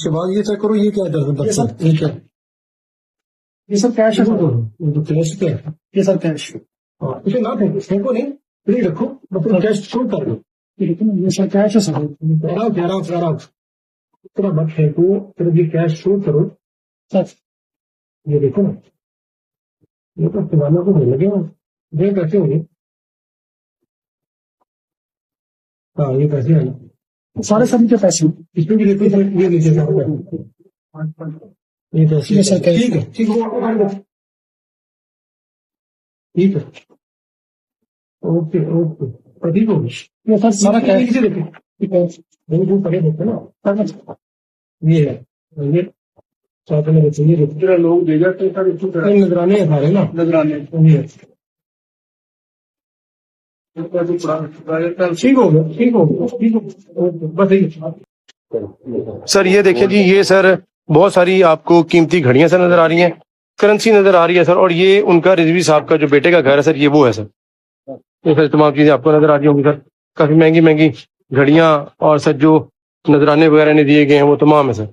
उसके बाद ये चेक करो, ये क्या है? ये सर ये क्या है? ये सर कैश है सर। ये तो कैश क्या है? ये सर कैश। हाँ, इसे ना फेंको, फेंको नहीं, फ्री रखो, मतलब कैश शो कर दो। ये सर कैश है सर। आराम आराम से, आराम से, इतना मत फेंको, फिर ये कैश शो करो। सर ये देखो ना, ये तो सिवालों को नहीं लगे ना, ये कैसे होंगे? हाँ, ये कैसे है? सारे सभी के पैसे। इसमें भी देखो, ये नीचे से ये कैसे? ये सर कैश। ठीक है, ठीक है, वो आपको कर दो। ठीक है, ओके ओके, तो ठीक होगी। ये सर सारा कैश। नीचे देखो, ठीक है। वो पड़े देखो ना, सर ये है, ये साथ में देखो, ये देखो, लोग दे जाते हैं सर, नजराने हैं सारे ना, नजराने। ये ठीक हो गया, ठीक हो गया, ठीक हो गया, बस यही। सर ये देखिए जी, ये सर बहुत सारी आपको कीमती घड़ियां सर नजर आ रही हैं, करेंसी नजर आ रही है सर, और ये उनका रिजवी साहब का जो बेटे का घर है सर, ये वो है सर। ये सर तमाम चीजें आपको नजर आ रही होंगी सर, काफी महंगी महंगी घड़ियां, और सर जो नजराने वगैरह ने दिए गए हैं वो तमाम है सर।